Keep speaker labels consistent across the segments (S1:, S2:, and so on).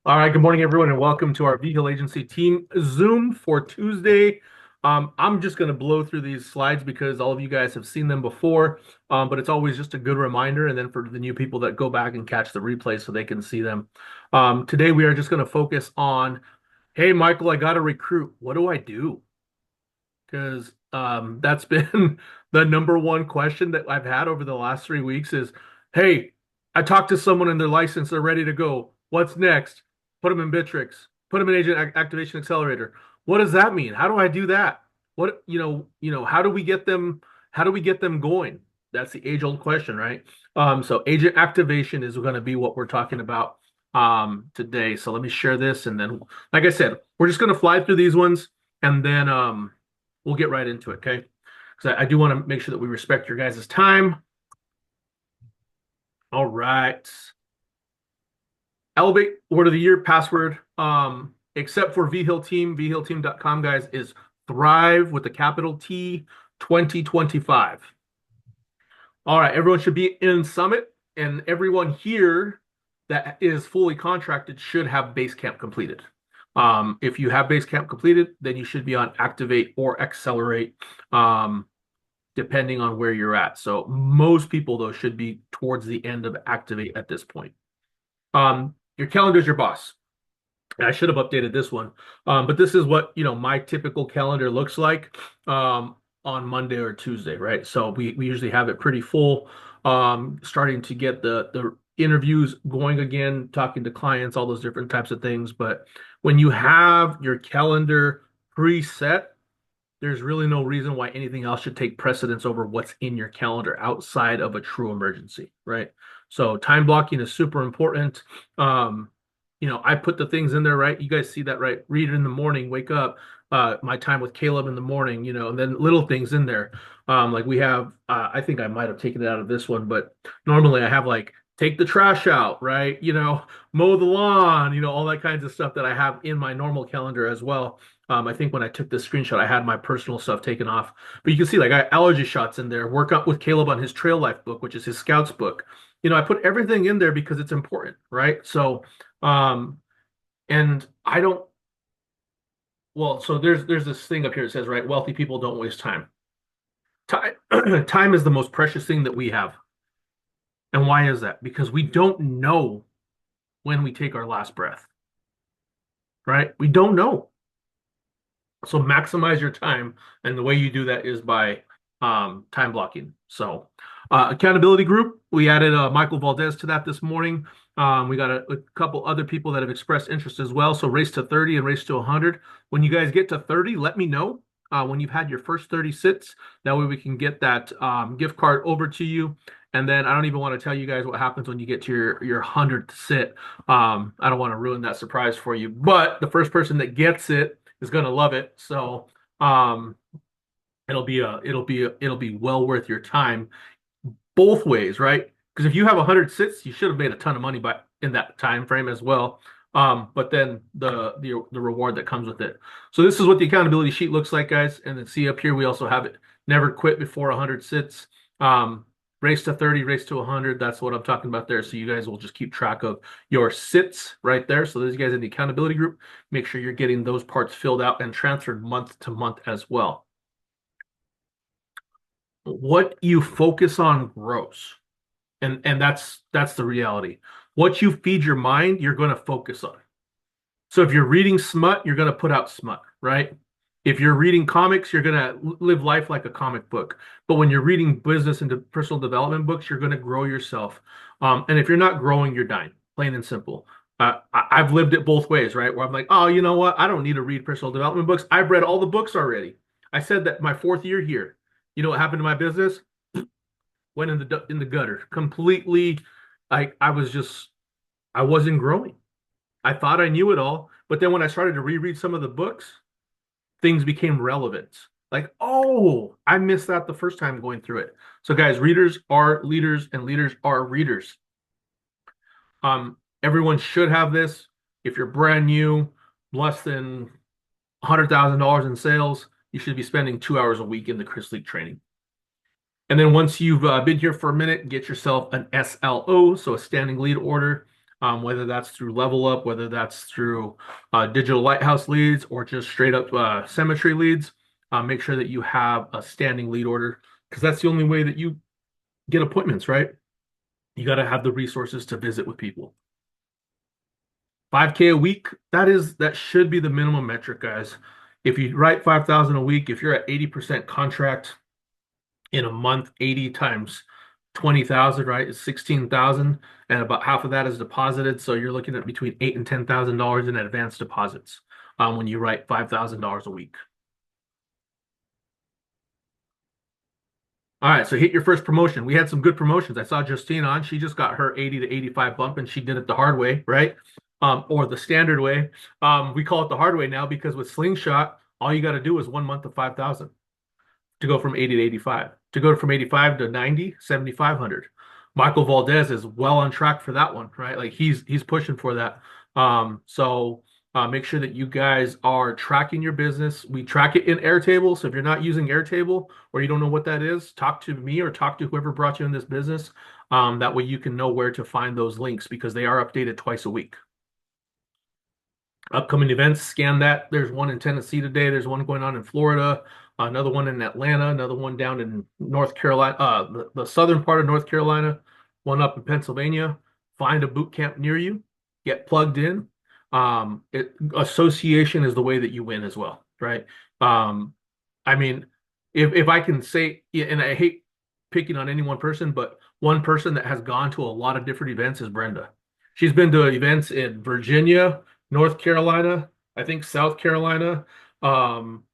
S1: All right, good morning, everyone, and welcome to our Vigil Agency Team Zoom for Tuesday. I'm just going to blow through these slides because all of you guys have seen them before, but it's always just a good reminder, and then for the new people that go back and catch the replay so they can see them. Today, we are just going to focus on, hey, Michael, I got to recruit. What do I do? Because that's been the number one question that I've had over the last 3 weeks is, hey, I talked to someone and their license, they're ready to go. What's next? Put them in Bittrex, put them in Agent Activation Accelerator. What does that mean? How do I do that? How do we get them, how do we get them going? That's the age-old question, right? So agent activation is going to be what we're talking about today. So let me share this, and then, like I said, we're just going to fly through these ones, and then we'll get right into it, okay? Because I do want to make sure that we respect your guys' time. All right. Elevate word of the year password, except for Vigil Team, vigilteam.com, guys, is Thrive with a capital T 2025. All right, everyone should be in Summit, and everyone here that is fully contracted should have base camp completed. If you have base camp completed, then you should be on Activate or Accelerate, depending on where you're at. So most people, though, should be towards the end of Activate at this point. Your calendar is your boss. And I should have updated this one, but this is what my typical calendar looks like on Monday or Tuesday, right? So we usually have it pretty full, starting to get the interviews going again, talking to clients, all those different types of things. But when you have your calendar preset, there's really no reason why anything else should take precedence over what's in your calendar outside of a true emergency, right? So time blocking is super important. I put the things in there, right? You guys see that, right? Read it in the morning, wake up, my time with Caleb in the morning, and then little things in there. Like we have, I think I might have taken it out of this one, but normally I have like take the trash out, right? Mow the lawn, all that kinds of stuff that I have in my normal calendar as well. I think when I took this screenshot, I had my personal stuff taken off. But you can see, like, I allergy shots in there, work up with Caleb on his Trail Life book, which is his Scouts book. I put everything in there because it's important, right? So, and I don't, well, so there's this thing up here that says, right, wealthy people don't waste time. Time, time is the most precious thing that we have. And why is that? Because we don't know when we take our last breath, right? We don't know. So maximize your time, and the way you do that is by time blocking. So accountability group, we added Michael Valdez to that this morning. We got a couple other people that have expressed interest as well. So race to 30 and race to 100. When you guys get to 30, let me know when you've had your first 30 sits. That way we can get that gift card over to you. And then I don't even want to tell you guys what happens when you get to your 100th sit. I don't want to ruin that surprise for you. But the first person that gets it is going to love it. So it'll be well worth your time both ways, right? Because if you have 100 sits, you should have made a ton of money by in that time frame as well. But then the reward that comes with it. So this is what the accountability sheet looks like, guys. And then see up here, we also have it never quit before 100 sits. Race to 30, race to 100. That's what I'm talking about there. So you guys will just keep track of your sits right there. So those guys in the accountability group, make sure you're getting those parts filled out and transferred month to month as well. What you focus on grows. And that's the reality. What you feed your mind, you're going to focus on. So if you're reading smut, you're going to put out smut, right? If you're reading comics, you're going to live life like a comic book. But when you're reading business and personal development books, you're going to grow yourself. And if you're not growing, you're dying, plain and simple. I've lived it both ways, right? Where I'm like, oh, you know what? I don't need to read personal development books. I've read all the books already. I said that my 4th year here. You know what happened to my business? Went in the gutter completely. I wasn't growing. I thought I knew it all, but then when I started to reread some of the books, things became relevant. Like, oh, I missed that the first time going through it. So guys, readers are leaders and leaders are readers. Everyone should have this. If you're brand new, less than $100,000 in sales, you should be spending 2 hours a week in the Chris League training. And then once you've been here for a minute, get yourself an SLO, so a standing lead order. whether that's through Level Up, whether that's through digital lighthouse leads, or just straight up cemetery leads. Make sure that you have a standing lead order because that's the only way that you get appointments, right? You got to have the resources to visit with people. 5K a week, that should be the minimum metric, guys. If you write 5,000 a week, if you're at 80% contract in a month, 80 times 20,000, right? Is 16,000, and about half of that is deposited. So you're looking at between $8,000 and $10,000 in advance deposits when you write $5,000 a week. All right, so hit your first promotion. We had some good promotions. I saw Justine on. She just got her 80 to 85 bump, and she did it the hard way, right? Or the standard way. We call it the hard way now because with Slingshot, all you got to do is 1 month of 5,000 to go from 80 to 85. To go from 85 to 90, 7,500. Michael Valdez is well on track for that one, right? Like he's pushing for that. So make sure that you guys are tracking your business. We track it in Airtable. So if you're not using Airtable or you don't know what that is, talk to me or talk to whoever brought you in this business. That way you can know where to find those links because they are updated twice a week. Upcoming events, scan that. There's one in Tennessee today. There's one going on in Florida, another one in Atlanta, another one down in North Carolina, the southern part of North Carolina, one up in Pennsylvania. Find a boot camp near you, get plugged in. Association is the way that you win as well, right? I mean, if I can say, and I hate picking on any one person, but one person that has gone to a lot of different events is Brenda. She's been to events in Virginia, North Carolina, I think South Carolina, um,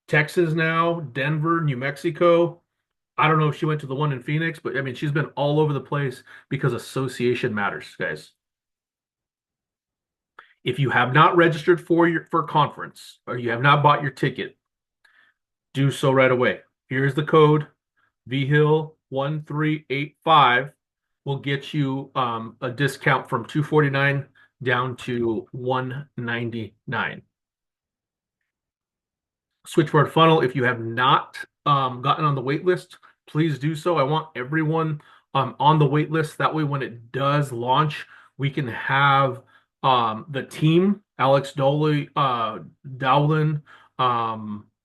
S1: Texas now, Denver, New Mexico. I don't know if she went to the one in Phoenix, but I mean, she's been all over the place because association matters, guys. If you have not registered for conference or you have not bought your ticket, do so right away. Here's the code Vigil 1385 will get you a discount from 249 down to 199. Switchboard funnel, if you have not gotten on the wait list, please do so. I want everyone on the wait list. That way, when it does launch, we can have the team, Alex Doley, Dowlin,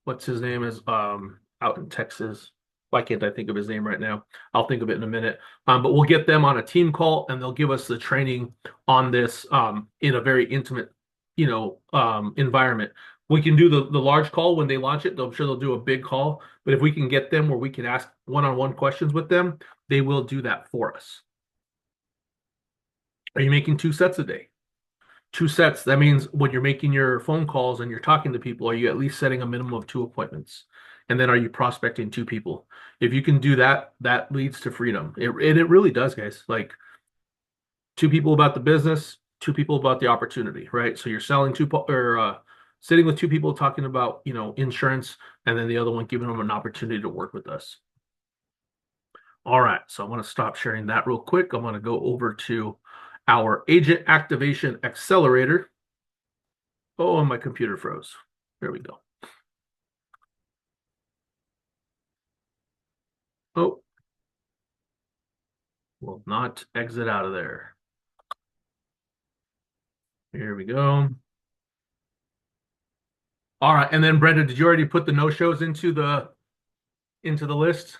S1: what's his name is out in Texas. Why can't I think of his name right now? I'll think of it in a minute. But we'll get them on a team call and they'll give us the training on this in a very intimate, environment. We can do the large call when they launch it. I'm sure they'll do a big call. But if we can get them where we can ask one-on-one questions with them, they will do that for us. Are you making 2 sets a day? 2 sets. That means when you're making your phone calls and you're talking to people, are you at least setting a minimum of 2 appointments? And then are you prospecting 2 people? If you can do that, that leads to freedom. And it really does, guys. Like 2 people about the business, 2 people about the opportunity, right? So you're selling sitting with 2 people talking about, insurance, and then the other one giving them an opportunity to work with us. All right, so I'm going to stop sharing that real quick. I'm going to go over to our agent activation accelerator. Oh, and my computer froze. There we go. Oh, will not exit out of there. Here we go. All right, and then Brenda, did you already put the no-shows into the list?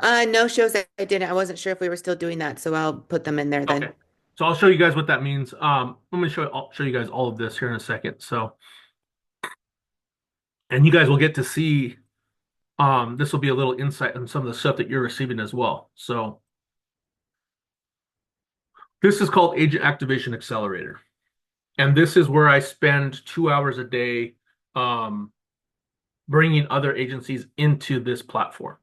S2: No shows I didn't. I wasn't sure if we were still doing that, so I'll put them in there
S1: Okay.
S2: then.
S1: So I'll show you guys what that means. I'm going to I'll show you guys all of this here in a second. So, and you guys will get to see, this will be a little insight on some of the stuff that you're receiving as well. So this is called Agent Activation Accelerator. And this is where I spend 2 hours a day, bringing other agencies into this platform.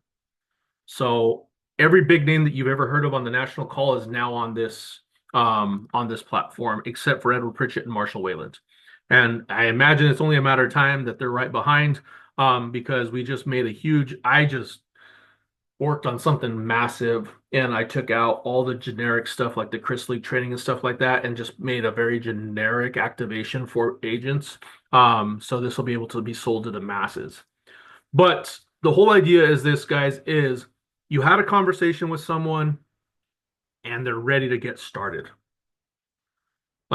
S1: So every big name that you've ever heard of on the national call is now on this platform, except for Edward Pritchett and Marshall Wayland. And I imagine it's only a matter of time that they're right behind, because we just made I just worked on something massive and I took out all the generic stuff like the Chris League training and stuff like that and just made a very generic activation for agents. So this will be able to be sold to the masses. But the whole idea is this, guys, is you had a conversation with someone and they're ready to get started.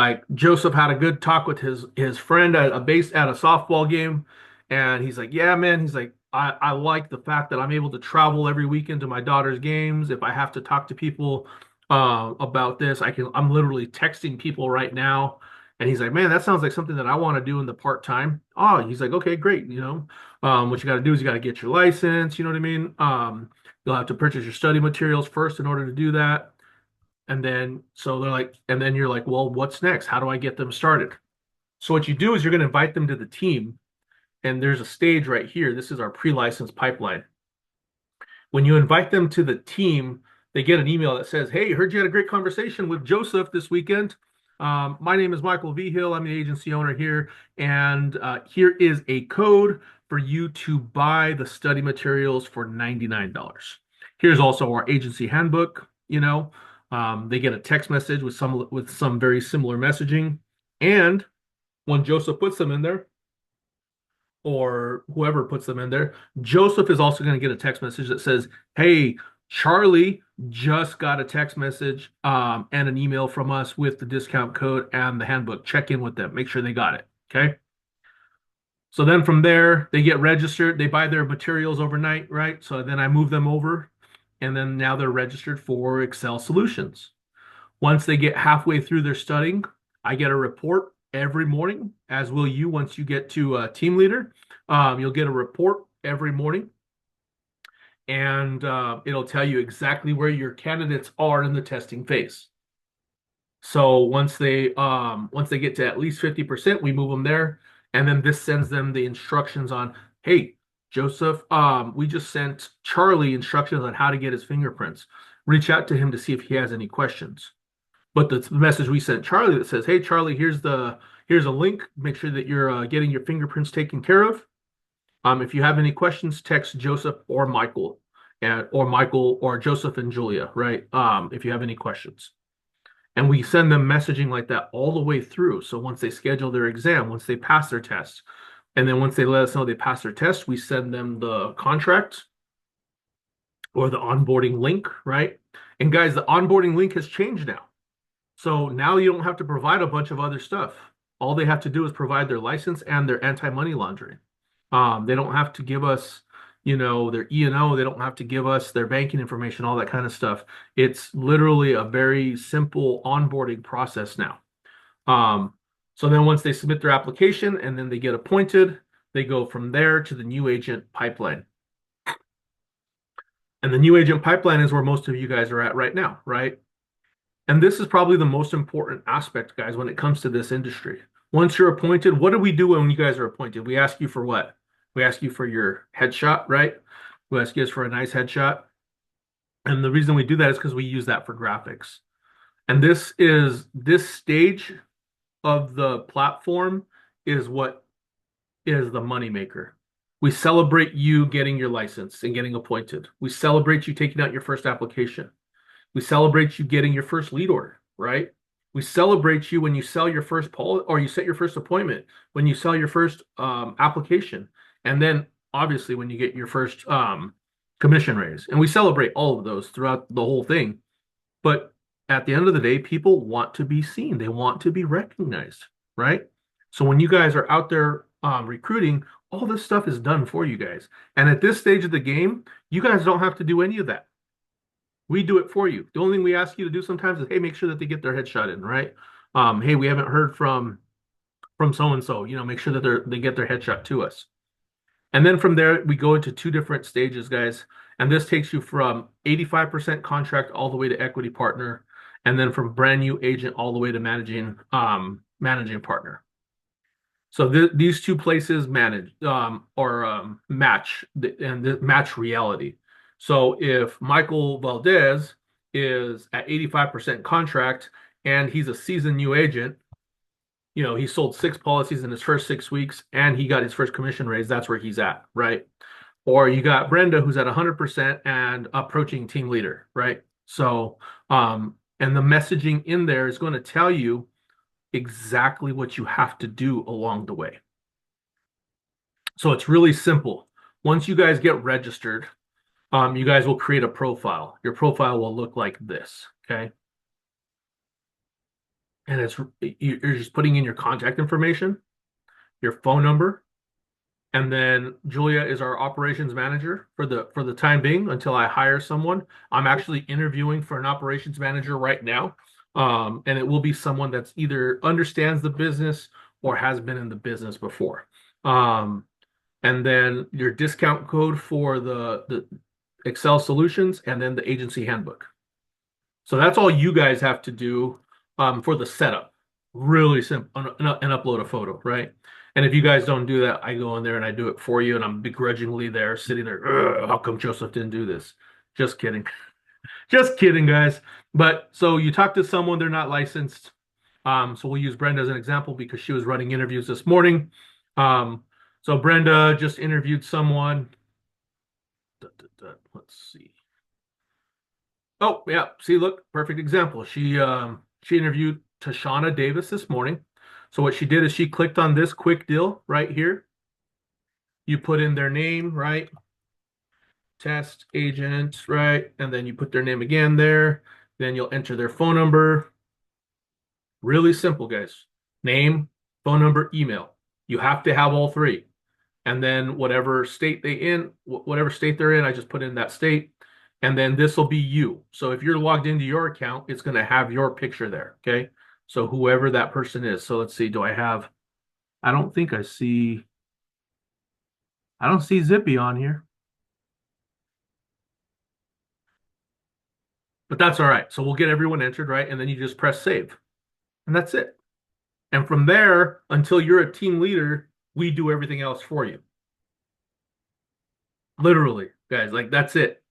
S1: Like Joseph had a good talk with his friend at a softball game, and he's like, "Yeah, man." He's like, "I like the fact that I'm able to travel every weekend to my daughter's games. If I have to talk to people about this, I'm literally texting people right now." And he's like, "Man, that sounds like something that I want to do in the part time." Oh, he's like, "Okay, great. What you got to do is you got to get your license. You know what I mean? You'll have to purchase your study materials first in order to do that." And then, so they're like, and then you're like, well, what's next? How do I get them started? So what you do is you're going to invite them to the team. And there's a stage right here. This is our pre-license pipeline. When you invite them to the team, they get an email that says, "Hey, heard you had a great conversation with Joseph this weekend. My name is Michael Vigil. I'm the agency owner here. And here is a code for you to buy the study materials for $99. Here's also our agency handbook. They get a text message with some very similar messaging. And when Joseph puts them in there, or whoever puts them in there, Joseph is also going to get a text message that says, "Hey, Charlie just got a text message and an email from us with the discount code and the handbook. Check in with them. Make sure they got it." Okay. So then from there, they get registered. They buy their materials overnight, right? So then I move them over, and then now they're registered for Excel Solutions. Once they get halfway through their studying, I get a report every morning, as will you once you get to team leader. You'll get a report every morning, and it'll tell you exactly where your candidates are in the testing phase. So once they get to at least 50%, we move them there, and then this sends them the instructions on, "Hey, Joseph, we just sent Charlie instructions on how to get his fingerprints. Reach out to him to see if he has any questions." But the message we sent Charlie that says, "Hey, Charlie, here's a link. Make sure that you're getting your fingerprints taken care of. If you have any questions, text Joseph or Michael, or Michael or Joseph and Julia, right? If you have any questions." And we send them messaging like that all the way through. So once they schedule their exam, once they pass their test, and then once they let us know they passed their test, we send them the contract or the onboarding link, right? And guys, the onboarding link has changed now. So now you don't have to provide a bunch of other stuff. All they have to do is provide their license and their anti-money laundering. They don't have to give us, their E&O. They don't have to give us their banking information, all that kind of stuff. It's literally a very simple onboarding process now. Um, so then once they submit their application and then they get appointed, they go from there to the new agent pipeline. And the new agent pipeline is where most of you guys are at right now, right? And this is probably the most important aspect, guys, when it comes to this industry. Once you're appointed, what do we do when you guys are appointed? We ask you for what? We ask you for your headshot, right? We ask you guys for a nice headshot. And the reason we do that is because we use that for graphics. And this stage of the platform is what is the moneymaker. We celebrate you getting your license and getting appointed. We celebrate you taking out your first application. We celebrate you getting your first lead order, right? We celebrate you when you sell your first poll or you set your first appointment, when you sell your first application, and then obviously when you get your first commission raise. And we celebrate all of those throughout the whole thing. But at the end of the day, people want to be seen. They want to be recognized, right? So when you guys are out there recruiting, all this stuff is done for you guys. And at this stage of the game, you guys don't have to do any of that. We do it for you. The only thing we ask you to do sometimes is, hey, make sure that they get their headshot in, right? Hey, we haven't heard from so and so. Make sure that they get their headshot to us. And then from there, we go into two different stages, guys. And this takes you from 85% contract all the way to equity partner, and then from brand new agent all the way to managing partner. So these two places manage or match and match reality. So if Michael Valdez is at 85% contract and he's a seasoned new agent, he sold 6 policies in his first 6 weeks and he got his first commission raise, that's where he's at, right? Or you got Brenda who's at 100% and approaching team leader, right? So, and the messaging in there is going to tell you exactly what you have to do along the way. So it's really simple. Once you guys get registered, you guys will create a profile. Your profile will look like this, okay? and you're just putting in your contact information, your phone number, and then Julia is our operations manager for the time being until I hire someone. I'm actually interviewing for an operations manager right now. And it will be someone that's either understands the business or has been in the business before. Um, and then your discount code for the Excel solutions and then the agency handbook. So that's all you guys have to do for the setup. Really simple, and upload a photo, right? And if you guys don't do that, I go in there and I do it for you, and I'm begrudgingly there, sitting there. "Ugh, how come Joseph didn't do this?" Just kidding, just kidding, guys. But so you talk to someone, they're not licensed. So we'll use Brenda as an example because she was running interviews this morning. So Brenda just interviewed someone. Let's see. Oh, yeah. See, look, perfect example. She interviewed Tashana Davis this morning. So what she did is she clicked on this quick deal right here. You put in their name, right? Test agent, right? And then you put their name again there. Then you'll enter their phone number. Really simple, guys. Name, phone number, email. You have to have all three. And then whatever state they're in, I just put in that state. And then this will be you. So if you're logged into your account, it's going to have your picture there. Okay. So whoever that person is. So let's see. I don't think I don't see Zippy on here, but that's all right. So we'll get everyone entered, right? And then you just press save. And that's it. And from there, until you're a team leader, we do everything else for you. Literally, guys, like that's it.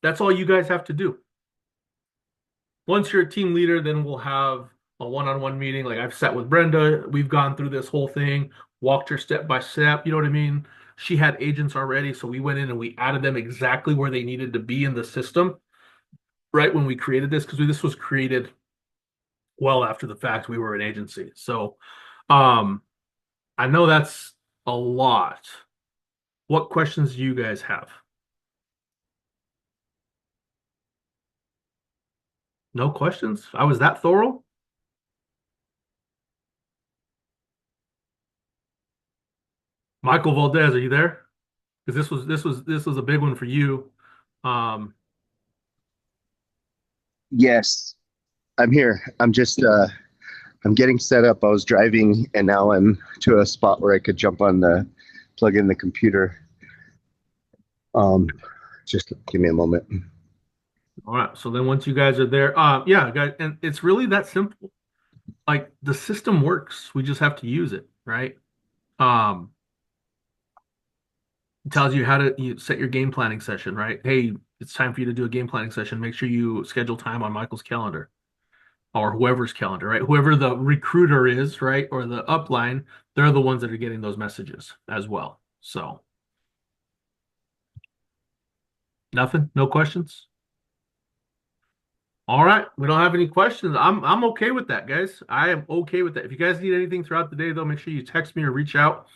S1: That's all you guys have to do. Once you're a team leader, then we'll have a one-on-one meeting. Like I've sat with Brenda, we've gone through this whole thing, walked her step by step. You know what I mean? She had agents already, so we went in and we added them exactly where they needed to be in the system, right when we created this, because this was created well after the fact. We were an agency. So um I know that's a lot. What questions do you guys have? No questions? I was that thorough? Michael Valdez, are you there? Because this was a big one for you. Um,
S3: Yes, I'm here. I'm getting set up. I was driving and now I'm to a spot where I could jump on the plug in the computer. Um, just give me a moment.
S1: all right. So then once you guys are there, yeah, guys, and it's really that simple. Like the system works. We just have to use it, right? Um, it tells you how to set your game planning session, right? Hey, it's time for you to do a game planning session. Make sure you schedule time on Michael's calendar or whoever's calendar, right? Whoever the recruiter is, right? Or the upline, they're the ones that are getting those messages as well. So nothing, no questions. All right, we don't have any questions. I'm okay with that, guys. I am okay with that. If you guys need anything throughout the day, though, make sure you text me or reach out.